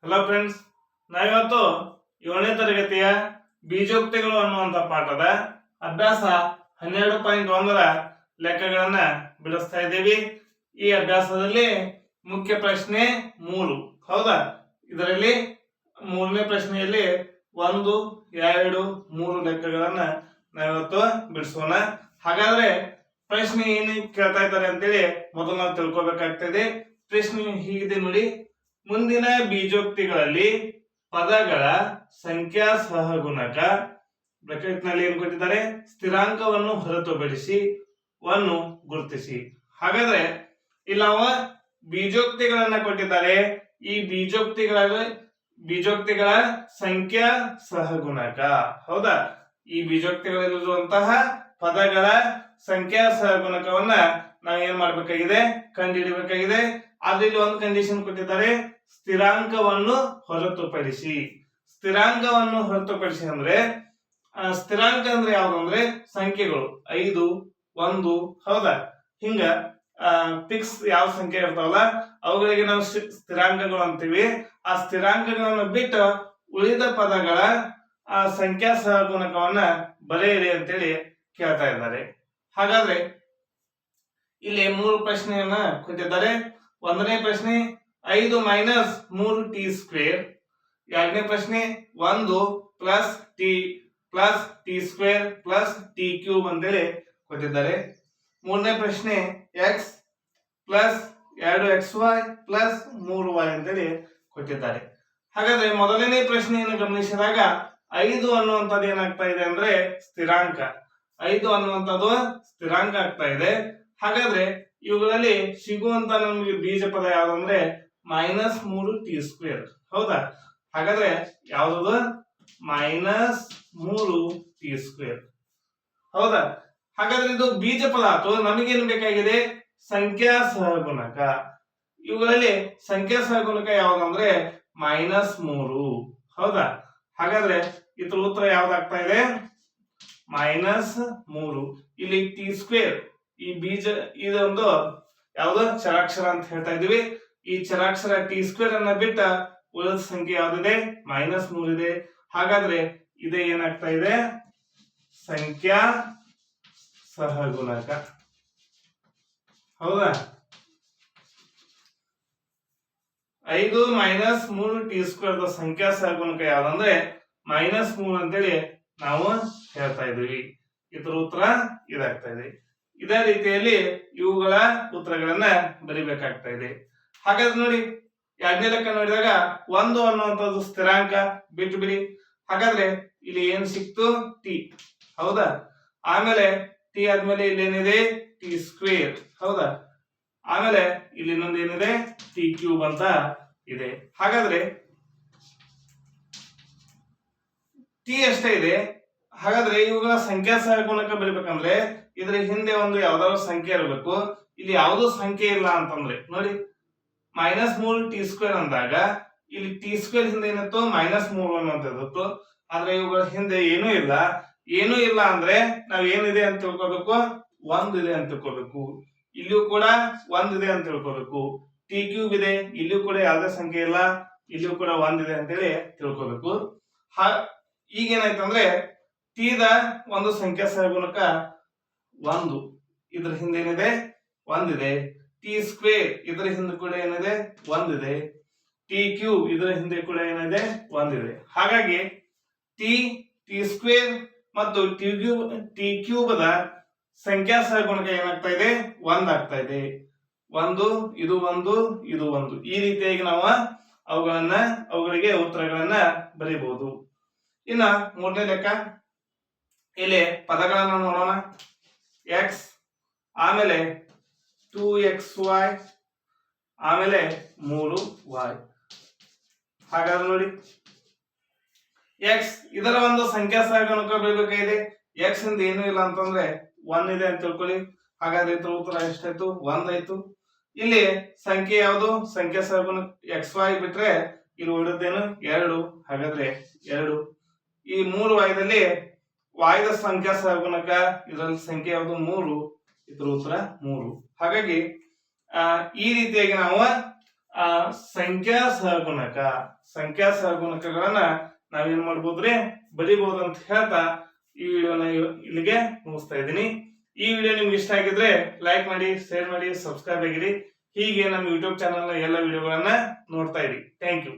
Hello friends, ನಾವಿವತ್ತು 7ನೇ ತರಗತಿಯ ಬೀಜೋಕ್ತಿಗಳು ಅನ್ನುವಂಥ ಪಾಠದ ಅಭ್ಯಾಸ 12.1ರ ಲೆಕ್ಕಗಳನ್ನ ಬಿಡಿಸ್ತಾ ಇದ್ದೀವಿ. ಈ ಅಭ್ಯಾಸದಲ್ಲಿ ಮುಖ್ಯ ಪ್ರಶ್ನೆ 3. ಹೌದಾ? ಇದರಲ್ಲಿ 3ನೇ ಪ್ರಶ್ನೆಯಲ್ಲಿ 1, 2, 3 ಲೆಕ್ಕಗಳನ್ನ ನಾವಿವತ್ತು ಬಿಡಿಸೋಣ. ಹಾಗಾದ್ರೆ ಪ್ರಶ್ನೆ ಏನು ಕೇಳ್ತಾ ಇದ್ದಾರೆ ಅಂತೇಳಿ ಮೊದಲು ನಾವು ತಿಳ್ಕೊಬೇಕಾಗ್ತದೆ. ಪ್ರಶ್ನೆ ಹೀಗಿದೆ ನೋಡಿ: ಮುಂದಿನ ಬೀಜೋಕ್ತಿಗಳಲ್ಲಿ ಪದಗಳ ಸಂಖ್ಯಾ ಸಹಗುಣಕ ಬ್ರಾಕೆಟ್ನಲ್ಲಿ ಏನು ಕೊಟ್ಟಿದ್ದಾರೆ, ಸ್ಥಿರಾಂಕವನ್ನು ಹೊರತುಪಡಿಸಿ ವನ್ನು ಗುರುತಿಸಿ. ಹಾಗಾದ್ರೆ ಇಲ್ಲಿ ನಾವು ಬೀಜೋಕ್ತಿಗಳನ್ನ ಕೊಟ್ಟಿದ್ದಾರೆ. ಈ ಬೀಜೋಕ್ತಿಗಳ ಸಂಖ್ಯಾ ಸಹಗುಣಕ, ಹೌದಾ? ಈ ಬೀಜೋಕ್ತಿಗಳಲ್ಲಿರುವಂತಹ ಪದಗಳ ಸಂಖ್ಯಾ ಸಹಗುಣಕವನ್ನ ನಾವು ಏನ್ ಮಾಡ್ಬೇಕಾಗಿದೆ, ಕಂಡುಹಿಡಿಯಬೇಕಾಗಿದೆ. ಆದ್ರೆ ಇಲ್ಲಿ ಒಂದು ಕಂಡೀಷನ್ ಕೊಟ್ಟಿದ್ದಾರೆ, ಸ್ಥಿರಾಂಕವನ್ನು ಹೊರತುಪಡಿಸಿ. ಸ್ಥಿರಾಂಕವನ್ನು ಹೊರತುಪಡಿಸಿ ಅಂದ್ರೆ ಸ್ಥಿರಾಂಕ ಅಂದ್ರೆ ಯಾವ್ದು ಅಂದ್ರೆ ಸಂಖ್ಯೆಗಳು 5, 1, ಹೌದಾ? ಹಿಂಗ ಫಿಕ್ಸ್ ಯಾವ ಸಂಖ್ಯೆ ಇರ್ತಾವಲ್ಲ ಅವುಗಳಿಗೆ ನಾವು ಸ್ಥಿರಾಂಕಗಳು ಅಂತೀವಿ. ಆ ಸ್ಥಿರಾಂಕಗಳನ್ನು ಬಿಟ್ಟು ಉಳಿದ ಪದಗಳ ಸಂಖ್ಯಾ ಸಹಗುಣಕವನ್ನ ಬರೆಯಿರಿ ಅಂತೇಳಿ ಕೇಳ್ತಾ ಇದ್ದಾರೆ. ಹಾಗಾದ್ರೆ ಇಲ್ಲಿ 3 ಪ್ರಶ್ನೆಯನ್ನ ಕೊಟ್ಟಿದ್ದಾರೆ. 1ನೇ ಪ್ರಶ್ನೆ 5 ಮೈನಸ್ 3t ಸ್ಕ್ವೇರ್. 2ನೇ ಪ್ರಶ್ನೆ 1 plus T square plus T cube ಅಂತೇಳಿ ಕೊಟ್ಟಿದ್ದಾರೆ. 3ನೇ ಪ್ರಶ್ನೆ x plus 2xy plus 3y ಅಂತೇಳಿ ಕೊಟ್ಟಿದ್ದಾರೆ. ಹಾಗಾದ್ರೆ ಮೊದಲನೇ ಪ್ರಶ್ನೆಯನ್ನು ಗಮನಿಸಿದಾಗ 5 ಅನ್ನುವಂಥದ್ದು ಏನಾಗ್ತಾ ಇದೆ ಅಂದ್ರೆ ಸ್ಥಿರಾಂಕ. 5 ಅನ್ನುವಂಥದ್ದು ಸ್ಥಿರಾಂಕ ಆಗ್ತಾ ಇದೆ. ಹಾಗಾದ್ರೆ ಇವುಗಳಲ್ಲಿ ಸಿಗುವಂತ ನಮಗೆ ಬೀಜ ಪದ ಯಾವ್ದಂದ್ರೆ -3t ಸ್ಕ್ವೇರ್. ಹೌದಾ? ಹಾಗಾದ್ರೆ ಯಾವ್ದು -3t ಸ್ಕ್ವೇರ್. ಹೌದಾ? ಹಾಗಾದ್ರೆ ಇದು ಬೀಜ ಪದ ಆಯ್ತು. ನಮಗೇನು ಬೇಕಾಗಿದೆ, ಸಂಖ್ಯಾ ಸಹಗುಣಕ. ಇವುಗಳಲ್ಲಿ ಸಂಖ್ಯಾ ಸಹಗುಣಕ ಯಾವ್ದಂದ್ರೆ -3. ಹೌದಾ? ಹಾಗಾದ್ರೆ ಇದ್ರ ಉತ್ತರ ಯಾವ್ದಾಗ್ತಾ ಇದೆ, -3. ಇಲ್ಲಿ ಟಿ ಸ್ಕ್ವೇರ್ ಈ ಬೀಜ ಇದೊಂದು ಯಾವ್ದು ಚರಾಕ್ಷರ ಅಂತ ಹೇಳ್ತಾ ಇದೀವಿ. ಈ ಚರಾಕ್ಷರ ಟಿ ಸ್ಕ್ವೇರ್ ಅನ್ನ ಬಿಟ್ಟ ಉಳಿದ ಸಂಖ್ಯೆ ಯಾವ್ದಿದೆ, -3 ಇದೆ. ಹಾಗಾದ್ರೆ ಇದೇ ಏನಾಗ್ತಾ ಇದೆ, ಸಂಖ್ಯಾ ಸಹಗುಣಕ. ಹೌದಾ? 5 ಮೈನಸ್ 3t ಸ್ಕ್ವೇರ್ ದ ಸಂಖ್ಯಾ ಸಹಗುಣಕ ಯಾವ್ದಂದ್ರೆ -3 ಅಂತೇಳಿ ನಾವು ಹೇಳ್ತಾ ಇದೀವಿ. ಇದ್ರ ಉತ್ತರ ಇದಾಗ್ತಾ ಇದೆ. ಇದೇ ರೀತಿಯಲ್ಲಿ ಇವುಗಳ ಉತ್ತರಗಳನ್ನ ಬರಿಬೇಕಾಗ್ತಾ ಇದೆ. ಹಾಗಾದ್ರೆ ನೋಡಿ, 2ನೇ ಲೆಕ್ಕ ನೋಡಿದಾಗ 1 ಅನ್ನುವಂಥದ್ದು ಸ್ಥಿರಾಂಕ ಬಿಟ್ಟು ಬಿಡಿ. ಹಾಗಾದ್ರೆ ಇಲ್ಲಿ ಏನ್ ಸಿಕ್ತು, ಟಿ. ಹೌದಾ? ಆಮೇಲೆ ಟಿ ಆದ್ಮೇಲೆ ಇಲ್ಲಿ ಏನಿದೆ, ಟಿ ಸ್ಕ್ವೇರ್. ಹೌದಾ? ಆಮೇಲೆ ಇಲ್ಲಿ ಇನ್ನೊಂದು ಏನಿದೆ, ಟಿ ಕ್ಯೂಬ್ ಅಂತ ಇದೆ. ಹಾಗಾದ್ರೆ ಟಿ ಎಷ್ಟೇ ಇದೆ. ಹಾಗಾದ್ರೆ ಇವುಗಳ ಸಂಖ್ಯಾ ಸಹಗುಣಕ ಬರಿಬೇಕಂದ್ರೆ ಇದ್ರ ಹಿಂದೆ ಒಂದು ಯಾವ್ದಾದ್ರು ಸಂಖ್ಯೆ ಇರಬೇಕು. ಇಲ್ಲಿ ಯಾವುದೋ ಸಂಖ್ಯೆ ಇಲ್ಲ ಅಂತಂದ್ರೆ ನೋಡಿ, -3t ಸ್ಕ್ವೇರ್ ಅಂದಾಗ ಇಲ್ಲಿ ಟಿ ಸ್ಕ್ವೇರ್ ಹಿಂದೆ ಏನಿತ್ತು, -3 ಅನ್ನುವಂಥದ್ದು. ಆದ್ರೆ ಇವುಗಳ ಹಿಂದೆ ಏನೂ ಇಲ್ಲ. ಏನೂ ಇಲ್ಲ ಅಂದ್ರೆ ನಾವ್ ಏನಿದೆ ಅಂತ ತಿಳ್ಕೊಬೇಕು, 1 ಇದೆ ಅಂತ ತಿಳ್ಕೊಬೇಕು. ಇಲ್ಲಿಯೂ ಕೂಡ 1 ಇದೆ ಅಂತ ತಿಳ್ಕೊಬೇಕು. ಟಿ ಕ್ಯೂಬ್ ಇದೆ, ಇಲ್ಲಿಯೂ ಕೂಡ ಯಾವುದೇ ಸಂಖ್ಯೆ ಇಲ್ಲ, ಇಲ್ಲಿಯೂ ಕೂಡ 1 ಇದೆ ಅಂತೇಳಿ ತಿಳ್ಕೊಬೇಕು. ಈಗ ಏನಾಯ್ತಂದ್ರೆ ಟಿ ದ ಒಂದು ಸಂಖ್ಯಾ ಸಹಗುಣಕ 1, ಇದ್ರ ಹಿಂದೆ ಏನಿದೆ, 1 ಇದೆ. ಟಿ ಸ್ಕ್ವೇರ್ ಇದ್ರ ಹಿಂದೆ ಕೂಡ ಏನಿದೆ, 1 ಇದೆ. ಟಿ ಕ್ಯೂಬ್ ಇದರ ಹಿಂದೆ ಕೂಡ ಏನಿದೆ, 1 ಇದೆ. ಹಾಗಾಗಿ ಟಿ ಸ್ಕ್ವೇರ್ ಮತ್ತು ಟಿ ಕ್ಯೂಬ್ ದ ಸಂಖ್ಯಾ ಸಹಗುಣಕ ಏನಾಗ್ತಾ ಇದೆ, 1 ಆಗ್ತಾ ಇದೆ. 1 ಇದು 1 ಇದು 1. ಈ ರೀತಿಯಾಗಿ ನಾವು ಅವುಗಳಿಗೆ ಉತ್ತರಗಳನ್ನ ಬರೀಬಹುದು. ಇನ್ನ 3ನೇ ಲೆಕ್ಕ, ಇಲ್ಲಿ ಪದಗಳನ್ನ ನೋಡೋಣ. x ಆಮೇಲೆ 2xy ಆಮೇಲೆ 3y. ಹಾಗಾದ್ರೆ ನೋಡಿ, x ಇದರ ಒಂದು ಸಂಖ್ಯಾ ಸಹಗುಣಕ ಬರಬೇಕಾಗಿದೆ. x ಇಂದ ಏನು ಇಲ್ಲ ಅಂತಂದ್ರೆ 1 ಇದೆ ಅಂತ ತಿಳ್ಕೊಳ್ಳಿ. ಹಾಗಾದ್ರೆ ಇದ್ರ ಉತ್ತರ ಎಷ್ಟಾಯ್ತು, 1 ಆಯ್ತು. ಇಲ್ಲಿ ಸಂಖ್ಯೆ ಯಾವುದು, ಸಂಖ್ಯಾ ಸಹಗುಣಕ xy ಬಿಟ್ರೆ ಇಲ್ಲಿ ಉಳಿದೇನು 2. ಹಾಗಾದ್ರೆ 2. ಈ 3y ದಲ್ಲಿ y ದ ಸಂಖ್ಯಾ ಸಹಗುಣಕ, ಇದರಲ್ಲಿ ಸಂಖ್ಯೆ ಯಾವುದು 3. ಇದ್ರ ಉತ್ತರ 3. ಹಾಗಾಗಿ ಈ ರೀತಿಯಾಗಿ ನಾವು ಸಂಖ್ಯಾ ಸಹಗುಣಕಗಳನ್ನ ನಾವೇನ್ ಮಾಡ್ಬೋದ್ರಿ ಬರಿಬಹುದು ಅಂತ ಹೇಳ್ತಾ ಈ ವಿಡಿಯೋನ ಇಲ್ಲಿಗೆ ಮುಗಿಸ್ತಾ ಇದ್ದೀನಿ. ಈ ವಿಡಿಯೋ ನಿಮ್ಗೆ ಇಷ್ಟ ಆಗಿದ್ರೆ ಲೈಕ್ ಮಾಡಿ, ಶೇರ್ ಮಾಡಿ, ಸಬ್ಸ್ಕ್ರೈಬ್ ಆಗಿರಿ. ಹೀಗೆ ನಮ್ಮ ಯೂಟ್ಯೂಬ್ ಚಾನಲ್ ನ ಎಲ್ಲ ವಿಡಿಯೋಗಳನ್ನ ನೋಡ್ತಾ ಇರಿ. Thank you.